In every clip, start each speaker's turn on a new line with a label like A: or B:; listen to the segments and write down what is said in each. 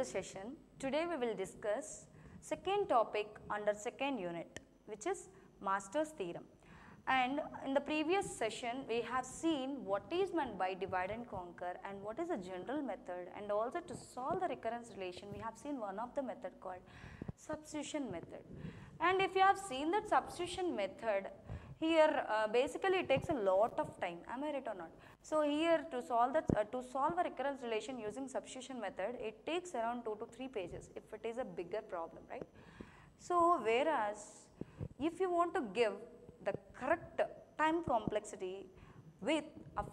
A: the session. Today we will discuss second topic under second unit, which is Master's theorem. And in the previous session we have seen what is meant by divide and conquer and what is a general method, and also to solve the recurrence relation we have seen one of the method called substitution method. And if you have seen that substitution method, here basically it takes a lot of time, am I right or not? So here to solve a recurrence relation using substitution method, it takes around 2 to 3 pages if it is a bigger problem, right? So whereas if you want to give the correct time complexity within a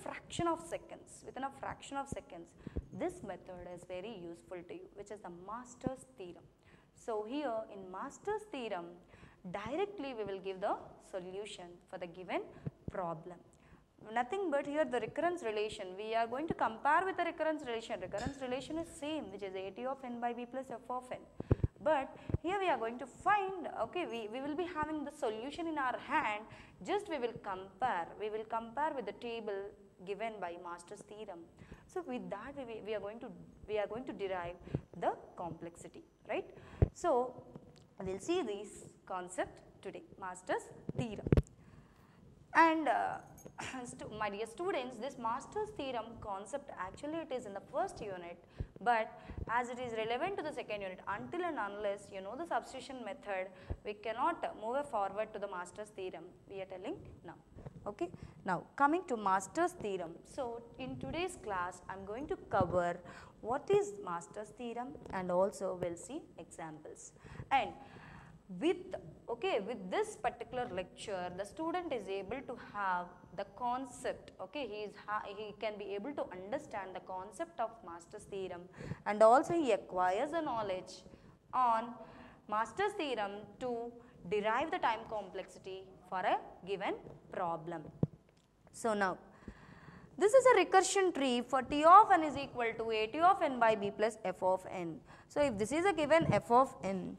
A: fraction of seconds, this method is very useful to you, which is the Master's theorem. So here in Master's theorem, directly we will give the solution for the given problem. Nothing but here the recurrence relation, we are going to compare with the recurrence relation. Recurrence relation is same, which is AT of n by b plus f of n. But here we are going to find, okay, we will be having the solution in our hand, just we will compare with the table given by Master's theorem. So with that we are going to derive the complexity, right? So we will see this concept today, Master's theorem. And my dear students, this Master's theorem concept actually it is in the first unit, but as it is relevant to the second unit, until and unless you know the substitution method, we cannot move forward to the Master's theorem, we are telling now. Okay. Now coming to Master's theorem. So in today's class I am going to cover what is Master's theorem and also we will see examples. And with this particular lecture, the student is able to have the concept, okay, he can be able to understand the concept of Master's theorem, and also he acquires the knowledge on Master's theorem to derive the time complexity for a given problem. So now, this is a recursion tree for T of n is equal to AT of n by b plus f of n. So if this is a given f of n,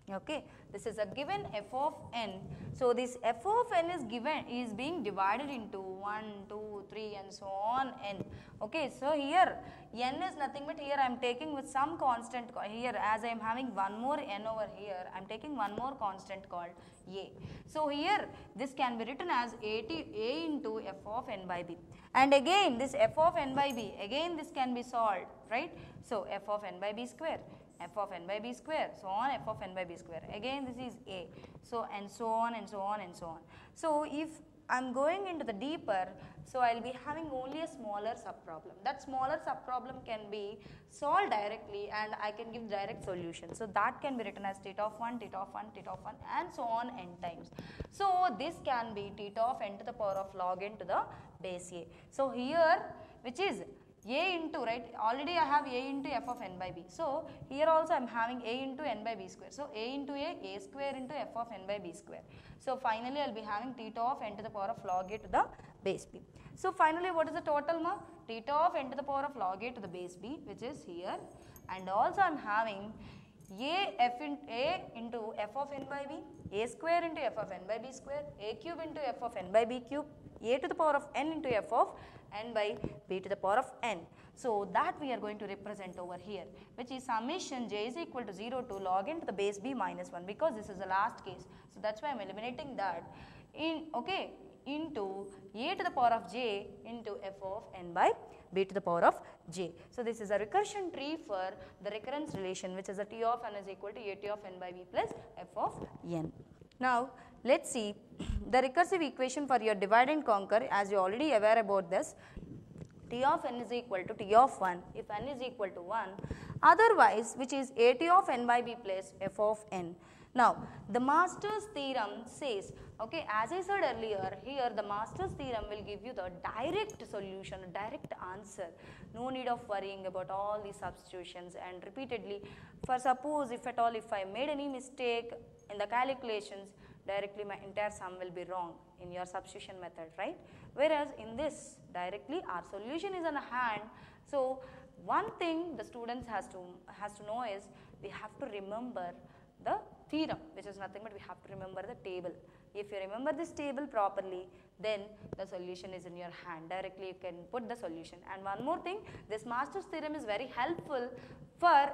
A: okay, this is a given f of n. So this f of n is being divided into 1, 2, 3 and so on n. Okay, so here n is nothing but here I am taking with some constant here, as I am having one more n over here, I am taking one more constant called a. So here this can be written as a into f of n by b, and again this f of n by b, again this can be solved, right? So f of n by b square, f of n by b square, so on f of n by b square, again this is a, so and so on and so on and so on. So if I am going into the deeper, so I will be having only a smaller subproblem. That smaller subproblem can be solved directly and I can give direct solution. So that can be written as theta of 1, theta of 1, theta of 1 and so on n times. So this can be theta of n to the power of log n to the base a. So here which is a into, right, already I have a into f of n by b. So here also I am having a into n by b square. So a into a square into f of n by b square. So finally I will be having theta of n to the power of log a to the base b. So finally what is the total now? Theta of n to the power of log a to the base b, which is here, and also I am having a into f of n by b, a square into f of n by b square, a cube into f of n by b cube, a to the power of n into f of n by b to the power of n. So that we are going to represent over here, which is summation j is equal to 0 to log n to the base b minus 1, because this is the last case. So that's why I am eliminating that into a to the power of j into f of n by b to the power of j. So this is a recursion tree for the recurrence relation, which is a T of n is equal to AT of n by b plus f of n. Now let's see the recursive equation for your divide and conquer, as you already aware about this. T of n is equal to T of 1 if n is equal to 1, otherwise which is AT of n by b plus f of n. Now the Master's theorem says, okay, as I said earlier, here the Master's theorem will give you the direct solution, direct answer. No need of worrying about all these substitutions and repeatedly. For suppose if at all if I made any mistake in the calculations, directly my entire sum will be wrong in your substitution method, right? Whereas in this directly our solution is on hand. So one thing the students has to know is we have to remember the theorem, which is nothing but we have to remember the table. If you remember this table properly, then the solution is in your hand. Directly you can put the solution. And one more thing, this Master's theorem is very helpful for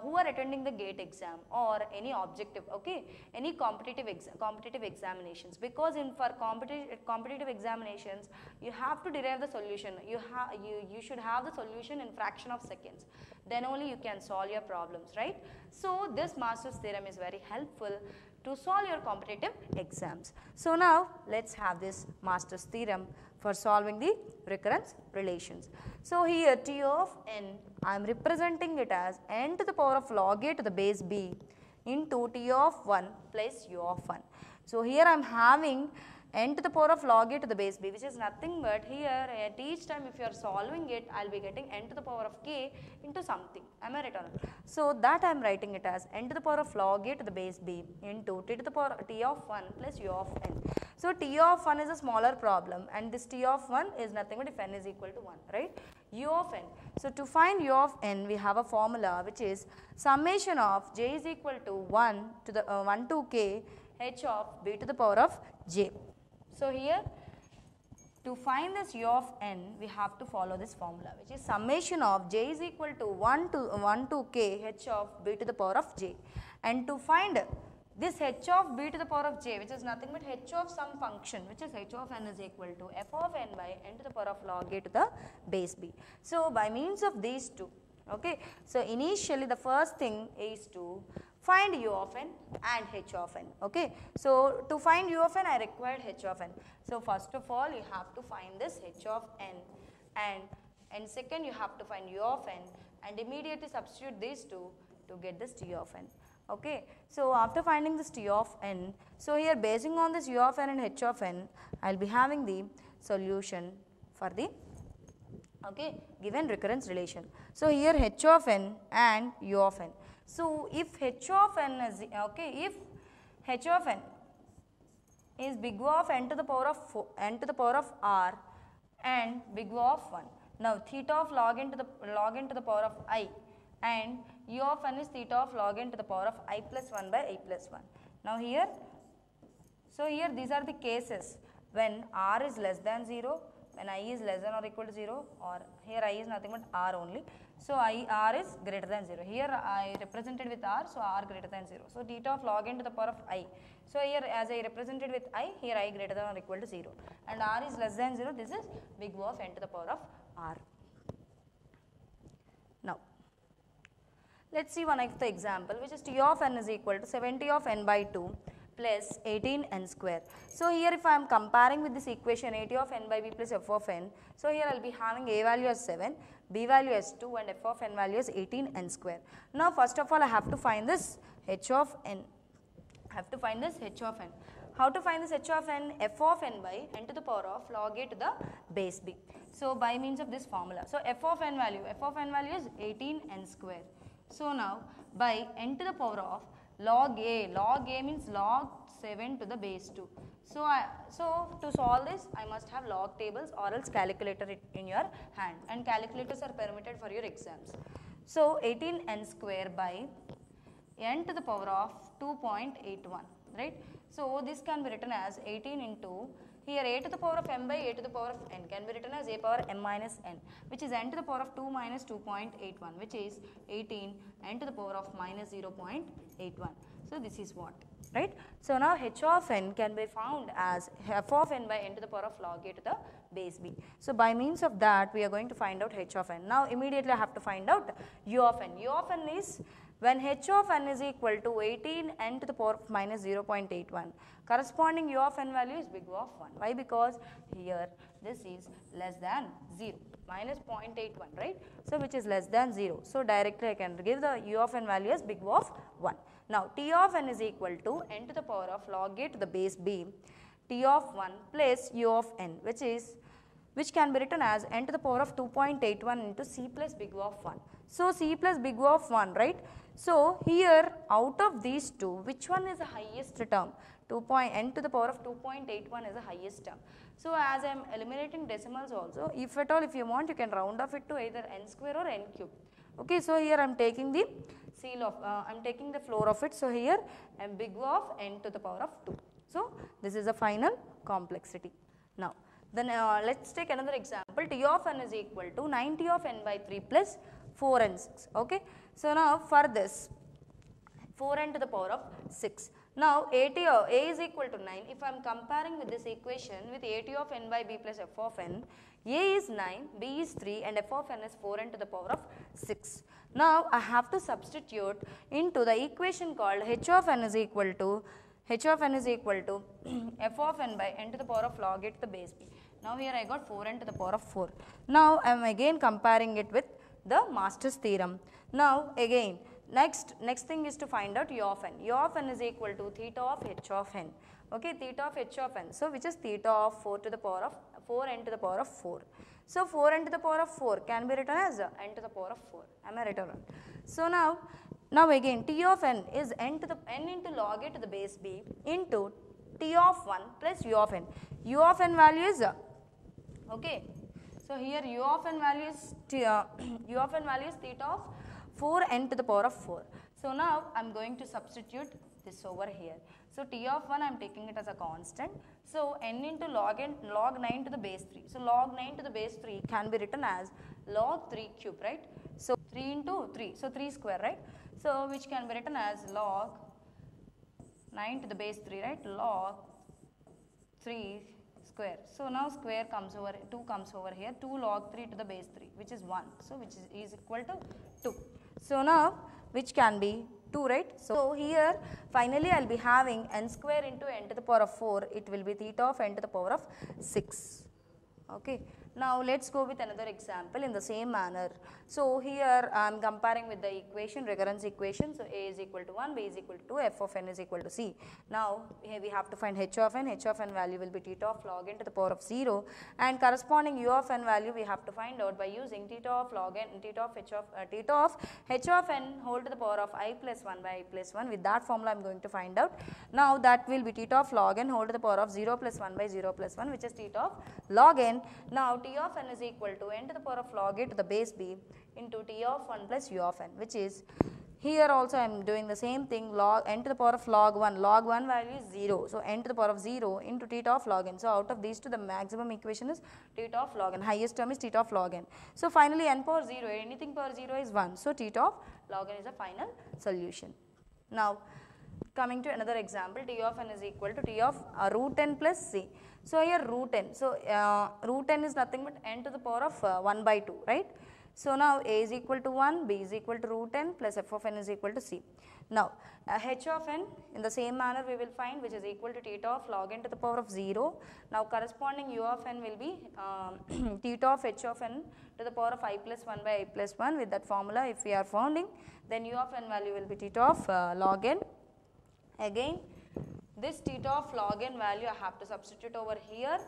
A: who are attending the GATE exam or any objective, okay, any competitive examinations, because for competitive examinations you have to derive the solution. You should have the solution in fraction of seconds, then only you can solve your problems, right? So this Master's theorem is very helpful to solve your competitive exams. So now let's have this Master's theorem for solving the recurrence relations. So here T of n, I am representing it as n to the power of log a to the base b into T of 1 plus u of 1. So here I am having n to the power of log a to the base b, which is nothing but here at each time if you are solving it, I will be getting n to the power of k into something. Am I right or not? So that I am writing it as n to the power of log a to the base b into t to the power t of 1 plus u of n. So t of 1 is a smaller problem, and this t of 1 is nothing but if n is equal to 1, right? U of n. So to find u of n, we have a formula which is summation of j is equal to 1 to the 1 to k h of b to the power of j. So here to find this u of n, we have to follow this formula, which is summation of j is equal to 1 to k h of b to the power of j. And to find this h of b to the power of j, which is nothing but h of some function, which is h of n is equal to f of n by n to the power of log a to the base b. So by means of these two, okay. So initially the first thing is to find u of n and h of n, okay. So to find u of n, I required h of n. So first of all you have to find this h of n, and second you have to find u of n, and immediately substitute these two to get this t of n, okay. So after finding this t of n, so here basing on this u of n and h of n, I will be having the solution for the, okay, given recurrence relation. So here h of n and u of n. So if h of n is, okay, if h of n is big O of n to the power of r and big O of 1. Now theta of log n to the power of I, and u of n is theta of log n to the power of I plus 1 by I plus 1. Now here, so here these are the cases when r is less than 0, when I is less than or equal to 0, or here I is nothing but r only. So r is greater than 0. Here I represented with r, so r greater than 0. So theta of log n to the power of I. So here as I represented with I, here I greater than or equal to 0. And r is less than 0, this is big O of n to the power of r. Now let's see one of the example, which is t of n is equal to 70 of n by 2 plus 18n square. So here if I am comparing with this equation 80 of n by b plus f of n, so here I will be having a value as 7, b value as 2, and f of n value as 18n square. Now first of all I have to find this h of n. How to find this h of n? F of n by n to the power of log a to the base b. So by means of this formula. So f of n value is 18n square. So now by n to the power of log a means log 7 to the base 2. So to solve this I must have log tables or else calculator in your hand, and calculators are permitted for your exams. So 18n square by n to the power of 2.81, right. So this can be written as 18 into, here a to the power of m by a to the power of n can be written as a power m minus n, which is n to the power of 2 minus 2.81, which is 18 n to the power of minus 0.81. So this is what, right. So now h of n can be found as f of n by n to the power of log a to the base b. So by means of that we are going to find out h of n. Now immediately I have to find out u of n. U of n is when h of n is equal to 18 n to the power of minus 0.81, corresponding u of n value is big O of 1. Why? Because here this is less than 0, minus 0.81, right. So which is less than 0. So directly I can give the u of n value as big O of 1. Now t of n is equal to n to the power of log a to the base b, t of 1 plus u of n, which can be written as n to the power of 2.81 into c plus big O of 1. So c plus big O of 1, right. So here out of these two, which one is the highest term? N to the power of 2.81 is the highest term. So as I am eliminating decimals also, if at all if you want you can round off it to either n square or n cube. Okay, so here I am taking the floor of it. So here I am big O of n to the power of 2. So, this is a final complexity. Now, then let's take another example. T of n is equal to 90 of n by 3 plus 4n 6. Okay. So, now for this 4n to the power of 6. Now, a is equal to 9. If I am comparing with this equation with at of n by b plus f of n, a is 9, b is 3 and f of n is 4n to the power of 6. Now, I have to substitute into the equation called h of n is equal to f of n by n to the power of log a to the base b. Now, here I got 4n to the power of 4. Now, I am again comparing it with the Master's theorem. Now, again next thing is to find out u of n. U of n is equal to theta of h of n. Okay, theta of h of n. So, which is theta of 4n to the power of 4. So, 4n to the power of 4 can be written as n to the power of 4. Am I right or wrong? So, now again t of n is n into log a to the base b into t of 1 plus u of n. U of n value is okay. So, here u of n value is theta of 4n to the power of 4. So, now I am going to substitute this over here. So, t of 1 I am taking it as a constant. So, n into log 9 to the base 3. So, log 9 to the base 3 can be written as log 3 cube, right. So, 3 into 3. So, 3 square, right. So, which can be written as log 9 to the base 3, right, log 3 square. So, now square comes over, 2 comes over here, 2 log 3 to the base 3, which is 1. So, which is equal to 2. So, now which can be 2, right. So, here finally I will be having n square into n to the power of 4, it will be theta of n to the power of 6. Okay. Now, let us go with another example in the same manner. So, here I am comparing with the equation, recurrence equation. So, a is equal to 1, b is equal to 2, f of n is equal to c. Now, here we have to find h of n value will be theta of log n to the power of 0 and corresponding u of n value we have to find out by using theta of log n, theta of h of n whole to the power of I plus 1 by I plus 1. With that formula I am going to find out. Now, that will be theta of log n whole to the power of 0 plus 1 by 0 plus 1, which is theta of log n. Now, t of n is equal to n to the power of log a to the base b into t of 1 plus u of n, which is here also I am doing the same thing, log n to the power of log 1 value is 0. So, n to the power of 0 into theta of log n. So, out of these two the maximum equation is theta of log n, highest term is theta of log n. So, finally n power 0, anything power 0 is 1. So, theta of log n is a final solution. Now, coming to another example, t of n is equal to t of root n plus c. So, here root n. So, root n is nothing but n to the power of 1 by 2, right. So, now a is equal to 1, b is equal to root n plus f of n is equal to c. Now, h of n in the same manner we will find, which is equal to theta of log n to the power of 0. Now, corresponding u of n will be theta of h of n to the power of I plus 1 by I plus 1. With that formula if we are finding, then u of n value will be theta of log n. Again, this theta of log n value I have to substitute over here.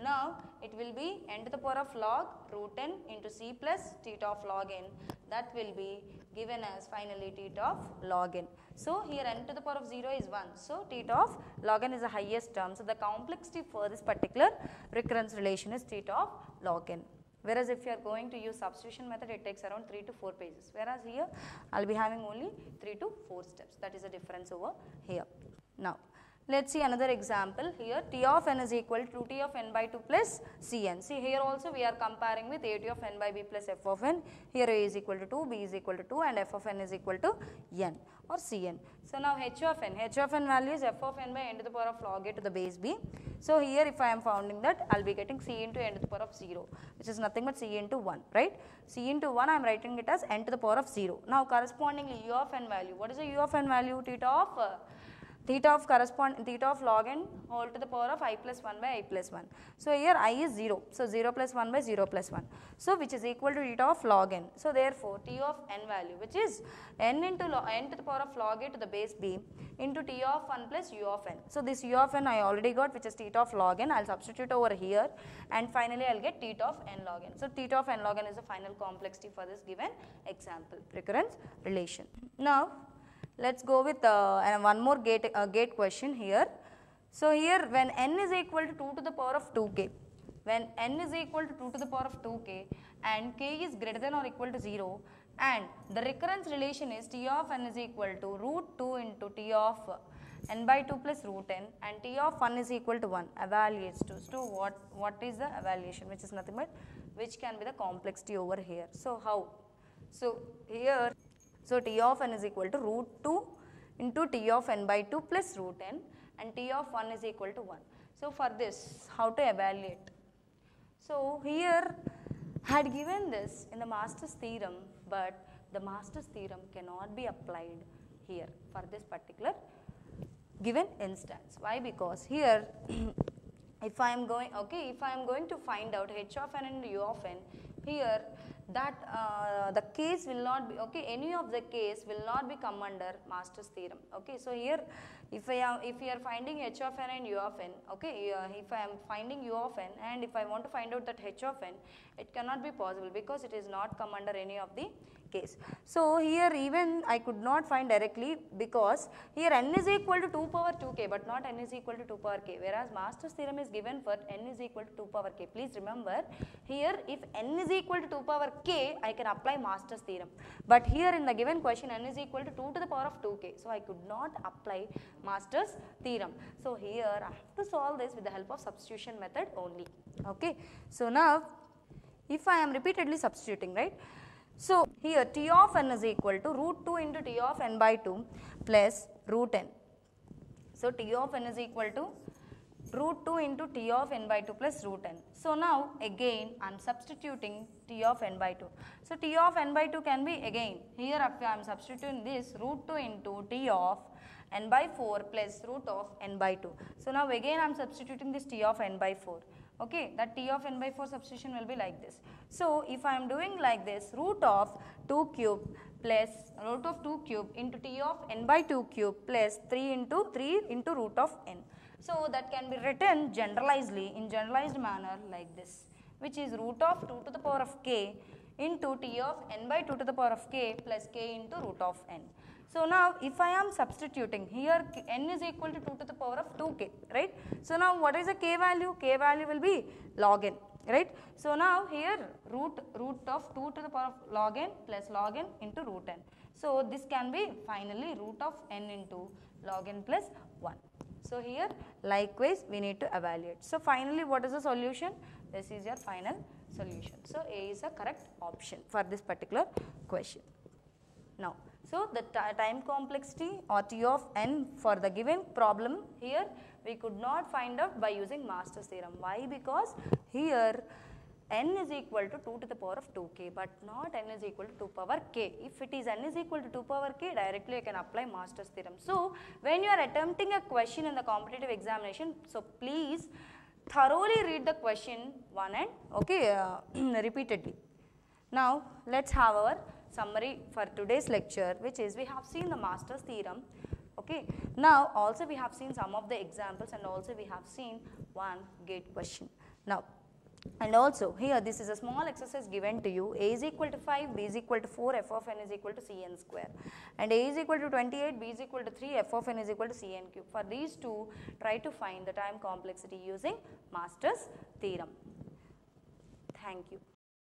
A: Now, it will be n to the power of log root n into c plus theta of log n, that will be given as finally theta of log n. So, here n to the power of 0 is 1. So, theta of log n is the highest term. So, the complexity for this particular recurrence relation is theta of log n. Whereas, if you are going to use substitution method, it takes around 3 to 4 pages. Whereas, here I will be having only 3 to 4 steps. That is the difference over here. Now, let us see another example. Here t of n is equal to t of n by 2 plus cn. See, here also we are comparing with at of n by b plus f of n. Here a is equal to 2, b is equal to 2 and f of n is equal to n or cn. So, now h of n value is f of n by n to the power of log a to the base b. So, here if I am finding that, I will be getting c into n to the power of 0, which is nothing but c into 1, right. C into 1 I am writing it as n to the power of 0. Now, correspondingly u of n value, what is the u of n value? Theta of log n whole to the power of I plus 1 by I plus 1. So, here I is 0. So, 0 plus 1 by 0 plus 1. So, which is equal to theta of log n. So, therefore, t of n value, which is n into n to the power of log a to the base b into t of 1 plus u of n. So, this u of n I already got, which is theta of log n. I will substitute over here and finally, I will get theta of n log n. So, theta of n log n is the final complexity for this given example, recurrence relation. Now, let us go with one more gate question here. So, here when n is equal to 2 to the power of 2k, when n is equal to 2 to the power of 2k and k is greater than or equal to 0 and the recurrence relation is t of n is equal to root 2 into t of n by 2 plus root n, and t of 1 is equal to 1 evaluates to. So what is the evaluation, which is nothing but which can be the complexity over here. So how? So here, so t of n is equal to root 2 into t of n by 2 plus root n, and t of 1 is equal to 1. So for this, how to evaluate? So here I had given this in the Master's theorem, but the Master's theorem cannot be applied here for this particular given instance. Why? Because here if I am going to find out h of n and u of n, here that the case will not be, any of the case will not be come under Master's theorem. So here if we are finding h of n and u of n, if I am finding u of n and if I want to find out that h of n, it cannot be possible because it is not come under any of the case. So here even I could not find directly, because here n is equal to 2 power 2k, but not n is equal to 2 power k, whereas Master's theorem is given for n is equal to 2 power k. Please remember, here if n is equal to 2 power k, I can apply Master's theorem, but here in the given question n is equal to 2 to the power of 2k, so I could not apply Master's theorem. So here I have to solve this with the help of substitution method only. So now if I am repeatedly substituting, right? So here t of n is equal to root 2 into t of n by 2 plus root n. So t of n is equal to root 2 into t of n by 2 plus root n. So now again I am substituting t of n by 2. So t of n by 2 can be again, here I am substituting this root 2 into t of n by 4 plus root of n by 2. So now again I am substituting this t of n by 4. That t of n by 4 substitution will be like this. So if I am doing like this, root of 2 cube plus root of 2 cube into t of n by 2 cube plus 3 into root of n. So that can be written generalizedly in generalized manner like this, which is root of 2 to the power of k into t of n by 2 to the power of k plus k into root of n. So now if I am substituting here, n is equal to 2 to the power of 2k, right? So now what is the k value? K value will be log n, right? So now here root of 2 to the power of log n plus log n into root n. So this can be finally root of n into log n plus 1. So here likewise we need to evaluate. So finally what is the solution? This is your final solution. So A is a correct option for this particular question. Now, so the time complexity or T of n for the given problem here we could not find out by using Master's theorem. Why? Because here n is equal to 2 to the power of 2k, but not n is equal to 2 power k. If it is n is equal to 2 power k, directly I can apply Master's theorem. So when you are attempting a question in the competitive examination, so please thoroughly read the question one and repeatedly. Now let's have our summary for today's lecture, which is we have seen the Master's theorem. Now also we have seen some of the examples and also we have seen one gate question. Now and also here this is a small exercise given to you. A is equal to 5, B is equal to 4, f of n is equal to cn square, and A is equal to 28, B is equal to 3, f of n is equal to cn cube. For these two, try to find the time complexity using Master's theorem. Thank you.